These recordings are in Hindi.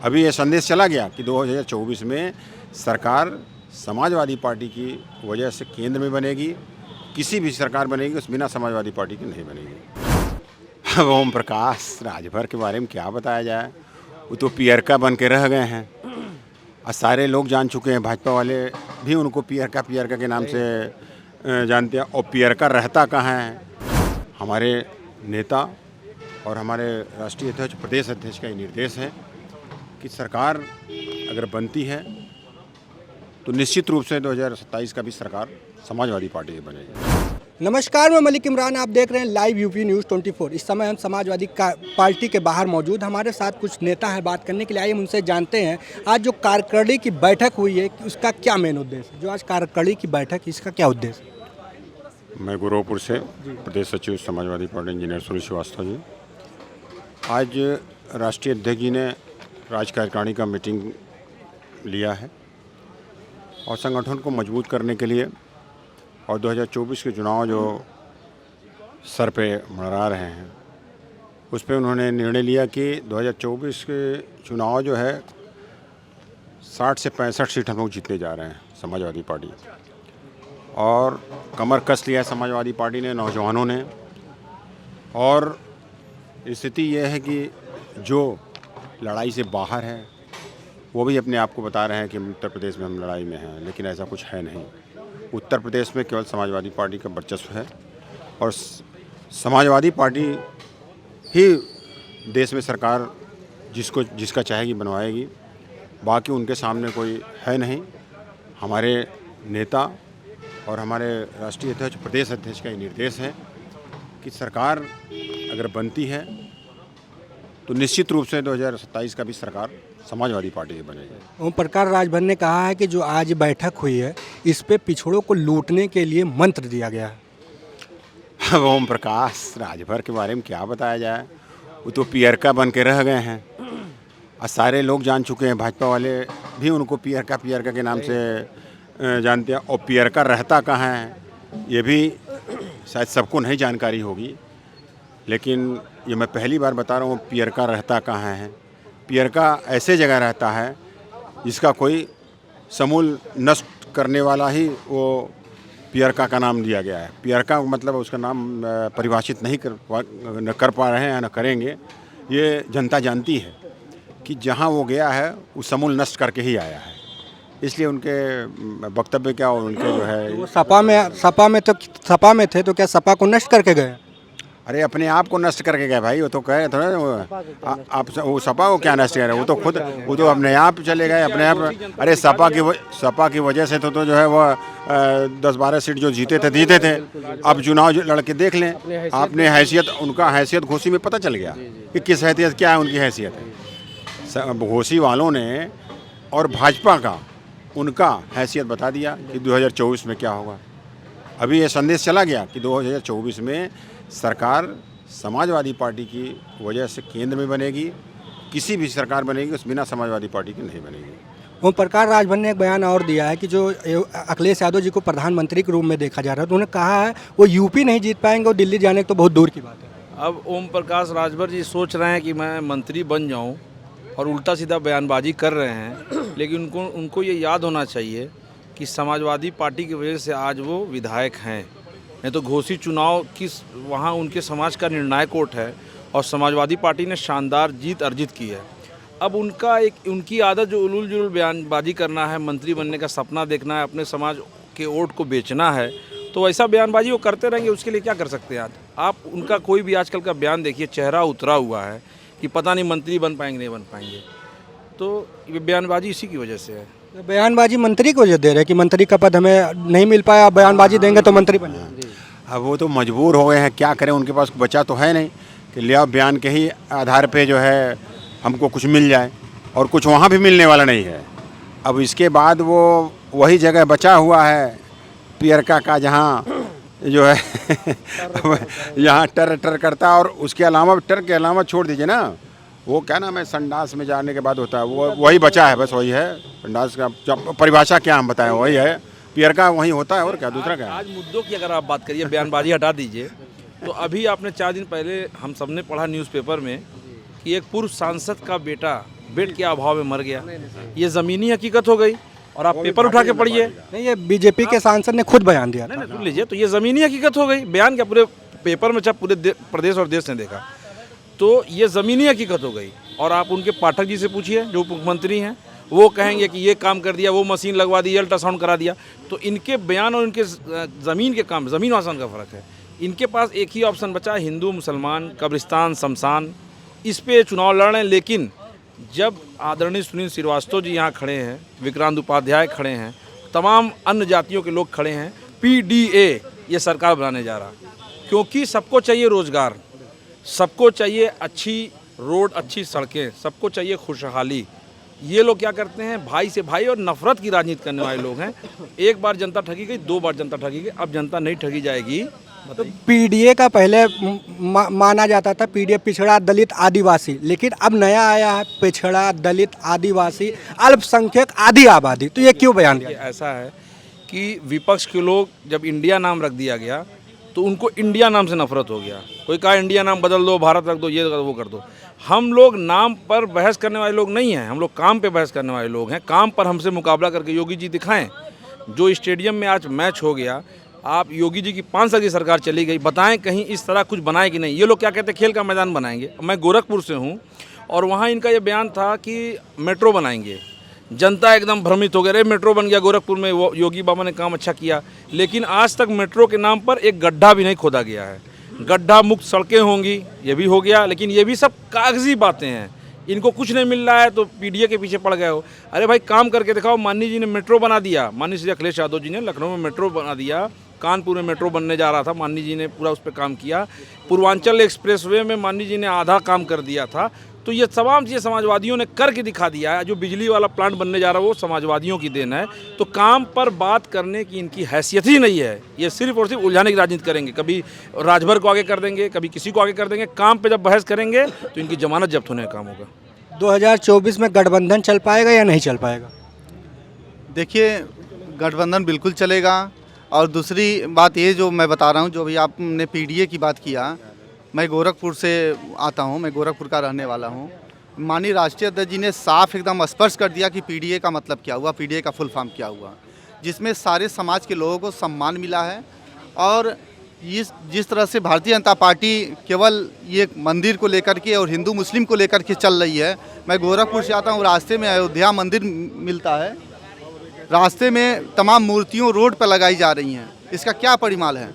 अभी ये संदेश चला गया कि 2024 में सरकार समाजवादी पार्टी की वजह से केंद्र में बनेगी। किसी भी सरकार बनेगी उस बिना समाजवादी पार्टी की नहीं बनेगी। अब ओम प्रकाश राजभर के बारे में क्या बताया जाए, वो तो पियरका बन के रह गए हैं और सारे लोग जान चुके हैं। भाजपा वाले भी उनको पियरका के नाम से जानते हैं। और पियरका रहता कहाँ है? हमारे नेता और हमारे राष्ट्रीय अध्यक्ष, प्रदेश अध्यक्ष का ये निर्देश है कि सरकार अगर बनती है तो निश्चित रूप से 2027 का भी सरकार समाजवादी पार्टी की बनेगी। नमस्कार, मैं मलिक इमरान, आप देख रहे हैं लाइव यूपी न्यूज़ 24। इस समय हम समाजवादी पार्टी के बाहर मौजूद, हमारे साथ कुछ नेता हैं बात करने के लिए। आइए उनसे जानते हैं आज जो कार्यकारिणी की बैठक हुई है उसका क्या मेन उद्देश्य है। जो आज कार्यकारिणी की बैठक इसका क्या उद्देश्य है? मैं गोरखपुर से प्रदेश सचिव समाजवादी पार्टी इंजीनियर सुनील श्रीवास्तव जी। आज राष्ट्रीय अध्यक्ष जी ने राज्य कार्यकारिणी का मीटिंग लिया है और संगठन को मजबूत करने के लिए और 2024 के चुनाव जो सर पे मंडरा रहे हैं उस पर उन्होंने निर्णय लिया कि 2024 के चुनाव जो है 60 से 65 सीट हम लोग जीतने जा रहे हैं समाजवादी पार्टी। और कमर कस लिया है समाजवादी पार्टी ने, नौजवानों ने। और स्थिति यह है कि जो लड़ाई से बाहर है वो भी अपने आप को बता रहे हैं कि उत्तर प्रदेश में हम लड़ाई में हैं, लेकिन ऐसा कुछ है नहीं। उत्तर प्रदेश में केवल समाजवादी पार्टी का वर्चस्व है और समाजवादी पार्टी ही देश में सरकार जिसका चाहेगी बनवाएगी। बाकी उनके सामने कोई है नहीं। हमारे नेता और हमारे राष्ट्रीय अध्यक्ष, प्रदेश अध्यक्ष का ये निर्देश है कि सरकार अगर बनती है तो निश्चित रूप से 2027 का भी सरकार समाजवादी पार्टी की बनेगी। ओम प्रकाश राजभर ने कहा है कि जो आज बैठक हुई है इस पे पिछड़ों को लूटने के लिए मंत्र दिया गया है। अब ओम प्रकाश राजभर के बारे में क्या बताया जाए, वो तो पियरका बन के रह गए हैं और सारे लोग जान चुके हैं। भाजपा वाले भी उनको पियरका के नाम से जानते हैं। और पियरका रहता कहाँ है ये भी शायद सबको नहीं जानकारी होगी, लेकिन ये मैं पहली बार बता रहा हूँ पियरका रहता कहाँ है। पियरका ऐसे जगह रहता है जिसका कोई समूल नष्ट करने वाला ही वो पियरका का नाम दिया गया है। पियरका मतलब उसका नाम परिभाषित नहीं कर पा रहे हैं, न करेंगे। ये जनता जानती है कि जहाँ वो गया है वो समूल नष्ट करके ही आया है। इसलिए उनके वक्तव्य क्या और उनके जो है वो सपा में थे तो क्या सपा को नष्ट करके गए? अरे अपने आप को नष्ट करके गए भाई। वो तो कहे थोड़ा आप वो सपा को क्या नष्ट करे, वो तो अपने आप चले गए अपने आप। अरे सपा की वजह से तो जो है वो 10-12 सीट जो जीते थे। अब चुनाव लड़के देख लें, आपने हैसियत, उनका हैसियत घोषी में पता चल गया कि किस हैसियत क्या है उनकी हैसियत है। घोषी वालों ने और भाजपा का उनका हैसियत बता दिया कि 2024 में क्या होगा। अभी ये संदेश चला गया कि 2024 में सरकार समाजवादी पार्टी की वजह से केंद्र में बनेगी। किसी भी सरकार बनेगी उस बिना समाजवादी पार्टी की नहीं बनेगी। ओम प्रकाश राजभर ने एक बयान और दिया है कि जो अखिलेश यादव जी को प्रधानमंत्री के रूप में देखा जा रहा है, तो उन्होंने कहा है वो यूपी नहीं जीत पाएंगे और दिल्ली जाने तो बहुत दूर की बात है। अब ओम प्रकाश राजभर जी सोच रहे हैं कि मैं मंत्री बन जाऊं और उल्टा सीधा बयानबाजी कर रहे हैं, लेकिन उनको ये याद होना चाहिए कि समाजवादी पार्टी की वजह से आज वो विधायक हैं। नहीं तो घोषी चुनाव वहाँ उनके समाज का निर्णायक वोट है और समाजवादी पार्टी ने शानदार जीत अर्जित की है। अब उनकी आदत जो उलूल जुलूल बयानबाजी करना है, मंत्री बनने का सपना देखना है, अपने समाज के वोट को बेचना है, तो ऐसा बयानबाजी वो करते रहेंगे। उसके लिए क्या कर सकते हैं? आज आप उनका कोई भी आजकल का बयान देखिए, चेहरा उतरा हुआ है कि पता नहीं मंत्री बन पाएंगे नहीं बन पाएंगे। तो ये बयानबाजी इसी की वजह से है। तो बयानबाजी मंत्री को वजह दे रहे हैं कि मंत्री का पद हमें नहीं मिल पाया, बयानबाजी देंगे तो मंत्री बन जाएंगे। अब वो तो मजबूर हो गए हैं, क्या करें, उनके पास बचा तो है नहीं कि लिया बयान के ही आधार पे जो है हमको कुछ मिल जाए, और कुछ वहाँ भी मिलने वाला नहीं है। अब इसके बाद वो वही जगह बचा हुआ है पियरका का जहाँ जो है यहाँ टर करता है। और उसके अलावा टर के अलावा छोड़ दीजिए ना, वो क्या नाम है, संडास में जाने के बाद होता है, वो वही बचा है, बस वही है। संडास का परिभाषा क्या हम बताएं, वही है पियरका, वही होता है और क्या दूसरा क्या है। आज मुद्दों की अगर आप बात करिए, बयानबाजी हटा दीजिए, तो अभी आपने 4 दिन पहले हम सबने पढ़ा न्यूज़पेपर में कि एक पूर्व सांसद का बेटा बेड के अभाव में मर गया। ये ज़मीनी हकीकत हो गई और आप पेपर उठा के पढ़िए। नहीं, ये बीजेपी के सांसद ने खुद बयान दिया था। नहीं सुन लीजिए, तो ये ज़मीनी हकीकत हो गई। बयान क्या पूरे पेपर में, चाहे पूरे प्रदेश और देश ने देखा, तो ये ज़मीनी हकीकत हो गई। और आप उनके पाठक जी से पूछिए जो उप मुख्यमंत्री हैं, वो कहेंगे कि ये काम कर दिया, वो मशीन लगवा दी, अल्ट्रासाउंड करा दिया। तो इनके बयान और इनके ज़मीन के काम, ज़मीन आसमान का फ़र्क है। इनके पास एक ही ऑप्शन बचा, हिंदू मुसलमान, कब्रिस्तान शमशान, इस पे चुनाव लड़ रहे हैं। लेकिन जब आदरणीय सुनील श्रीवास्तव जी यहाँ खड़े हैं, विक्रांत उपाध्याय खड़े हैं, तमाम अन्य जातियों के लोग खड़े हैं, PDA ये सरकार बनाने जा रहा, क्योंकि सबको चाहिए रोज़गार, सबको चाहिए अच्छी रोड, अच्छी सड़कें, सबको चाहिए खुशहाली। ये लोग क्या करते हैं, भाई से भाई और नफरत की राजनीति करने वाले लोग हैं। एक बार जनता ठगी गई, 2 बार जनता ठगी गई, अब जनता नहीं ठगी जाएगी। तो PDA का पहले माना जाता था PDA पिछड़ा दलित आदिवासी, लेकिन अब नया आया है पिछड़ा दलित आदिवासी अल्पसंख्यक आदि आबादी। तो ये क्यों बयान दिया? ऐसा है कि विपक्ष के लोग जब इंडिया नाम रख दिया गया तो उनको इंडिया नाम से नफरत हो गया। कोई कहा इंडिया नाम बदल दो, भारत रख दो, ये वो कर दो। हम लोग नाम पर बहस करने वाले लोग नहीं हैं, हम लोग काम पे बहस करने वाले लोग हैं। काम पर हमसे मुकाबला करके योगी जी दिखाएं। जो स्टेडियम में आज मैच हो गया, आप योगी जी की 5 साल की सरकार चली गई, बताएं कहीं इस तरह कुछ बनाए कि नहीं। ये लोग क्या कहते हैं, खेल का मैदान बनाएंगे। मैं गोरखपुर से हूँ और वहाँ इनका ये बयान था कि मेट्रो बनाएंगे। जनता एकदम भ्रमित हो गई, अरे मेट्रो बन गया गोरखपुर में, वो योगी बाबा ने काम अच्छा किया। लेकिन आज तक मेट्रो के नाम पर एक गड्ढा भी नहीं खोदा गया है। गड्ढा मुक्त सड़कें होंगी, ये भी हो गया, लेकिन ये भी सब कागजी बातें हैं। इनको कुछ नहीं मिल रहा है तो PDA के पीछे पड़ गए हो। अरे भाई काम करके दिखाओ। माननीय जी ने मेट्रो बना दिया, माननीय श्री अखिलेश यादव जी ने लखनऊ में मेट्रो बना दिया, कानपुर में मेट्रो बनने जा रहा था, माननीय जी ने पूरा उस पर काम किया। पूर्वांचल एक्सप्रेसवे में माननीय जी ने आधा काम कर दिया था। तो ये तमाम चीज़ें समाजवादियों ने करके दिखा दिया है। जो बिजली वाला प्लांट बनने जा रहा है वो समाजवादियों की देन है। तो काम पर बात करने की इनकी हैसियत ही नहीं है। ये सिर्फ और सिर्फ उलझाने की राजनीति करेंगे। कभी राजभर को आगे कर देंगे, कभी किसी को आगे कर देंगे। काम पे जब बहस करेंगे तो इनकी जमानत जब्त होने का काम होगा। 2024 में गठबंधन चल पाएगा या नहीं चल पाएगा? देखिए, गठबंधन बिल्कुल चलेगा। और दूसरी बात ये जो मैं बता रहा हूँ, जो भी आपने PDA की बात किया, मैं गोरखपुर से आता हूँ, मैं गोरखपुर का रहने वाला हूँ। माननीय राष्ट्रीय अध्यक्ष जी ने साफ एकदम स्पष्ट कर दिया कि PDA का मतलब क्या हुआ, PDA का फुल फॉर्म क्या हुआ, जिसमें सारे समाज के लोगों को सम्मान मिला है। और जिस तरह से भारतीय जनता पार्टी केवल ये मंदिर को लेकर के और हिंदू मुस्लिम को लेकर के चल रही है। मैं गोरखपुर से आता हूँ, रास्ते में अयोध्या मंदिर मिलता है, रास्ते में तमाम मूर्तियों रोड पर लगाई जा रही हैं। इसका क्या परिमाल है,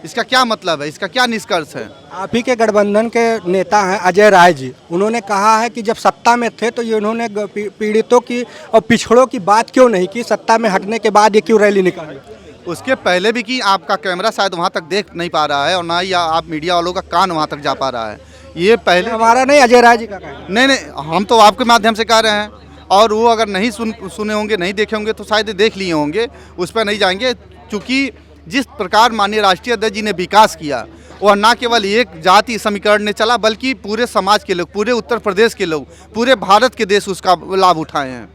इसका क्या मतलब है, इसका क्या निष्कर्ष है? आप ही के गठबंधन के नेता हैं अजय राय जी, उन्होंने कहा है कि जब सत्ता में थे तो ये उन्होंने पीड़ितों की और पिछड़ों की बात क्यों नहीं की, सत्ता में हटने के बाद ये क्यों रैली निकाली? उसके पहले भी कि आपका कैमरा शायद वहाँ तक देख नहीं पा रहा है और ना ही आप मीडिया वालों का कान वहाँ तक जा पा रहा है। ये पहले हमारा नहीं, अजय राय जी का कहना। नहीं, हम तो आपके माध्यम से कह रहे हैं। और वो अगर नहीं सुने होंगे, नहीं देखे होंगे तो शायद देख लिए होंगे, उस पर नहीं जाएंगे। चूँकि जिस प्रकार माननीय राष्ट्रीय अध्यक्ष जी ने विकास किया, वह न केवल एक जाति समीकरण ने चला, बल्कि पूरे समाज के लोग, पूरे उत्तर प्रदेश के लोग, पूरे भारत के देश उसका लाभ उठाए हैं।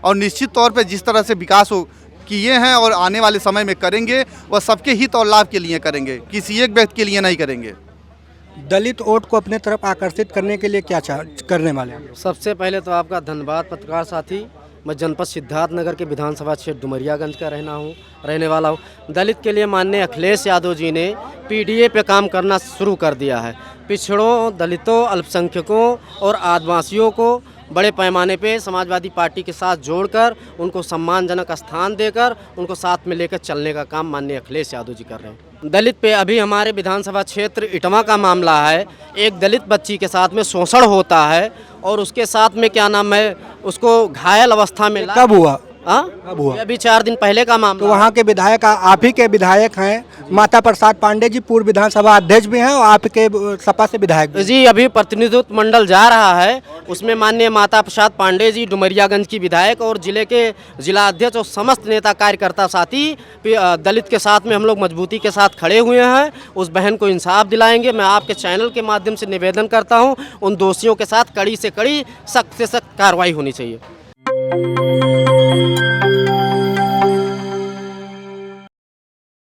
और निश्चित तौर पे जिस तरह से विकास हो किए हैं और आने वाले समय में करेंगे, वह सबके हित और लाभ के लिए करेंगे, किसी एक व्यक्ति के लिए नहीं करेंगे। दलित वोट को अपने तरफ आकर्षित करने के लिए क्या करने वाले हैं? सबसे पहले तो आपका धन्यवाद पत्रकार साथी। मैं जनपद सिद्धार्थनगर के विधानसभा क्षेत्र डुमरियागंज का रहने वाला हूँ। दलित के लिए माननीय अखिलेश यादव जी ने PDA पे काम करना शुरू कर दिया है। पिछड़ों, दलितों, अल्पसंख्यकों और आदिवासियों को बड़े पैमाने पे समाजवादी पार्टी के साथ जोड़कर उनको सम्मानजनक स्थान देकर उनको साथ में लेकर चलने का काम माननीय अखिलेश यादव जी कर रहे हैं। दलित पे अभी हमारे विधानसभा क्षेत्र इटवा का मामला है। एक दलित बच्ची के साथ में शोषण होता है और उसके साथ में क्या नाम है, उसको घायल अवस्था में कब हुआ? कब हुआ? अभी 4 दिन पहले का मामला। तो वहाँ के विधायक आप ही के विधायक हैं माता प्रसाद पांडे जी, पूर्व विधानसभा अध्यक्ष भी हैं और आपके सपा से विधायक भी। जी, अभी प्रतिनिधित्व मंडल जा रहा है, उसमें माननीय माता प्रसाद पांडे जी डुमरियागंज की विधायक और जिले के जिला अध्यक्ष और समस्त नेता कार्यकर्ता साथी दलित के साथ में हम लोग मजबूती के साथ खड़े हुए हैं। उस बहन को इंसाफ दिलाएंगे। मैं आपके चैनल के माध्यम से निवेदन करता हूँ, उन दोषियों के साथ कड़ी से कड़ी, सख्त से सख्त कार्रवाई होनी चाहिए।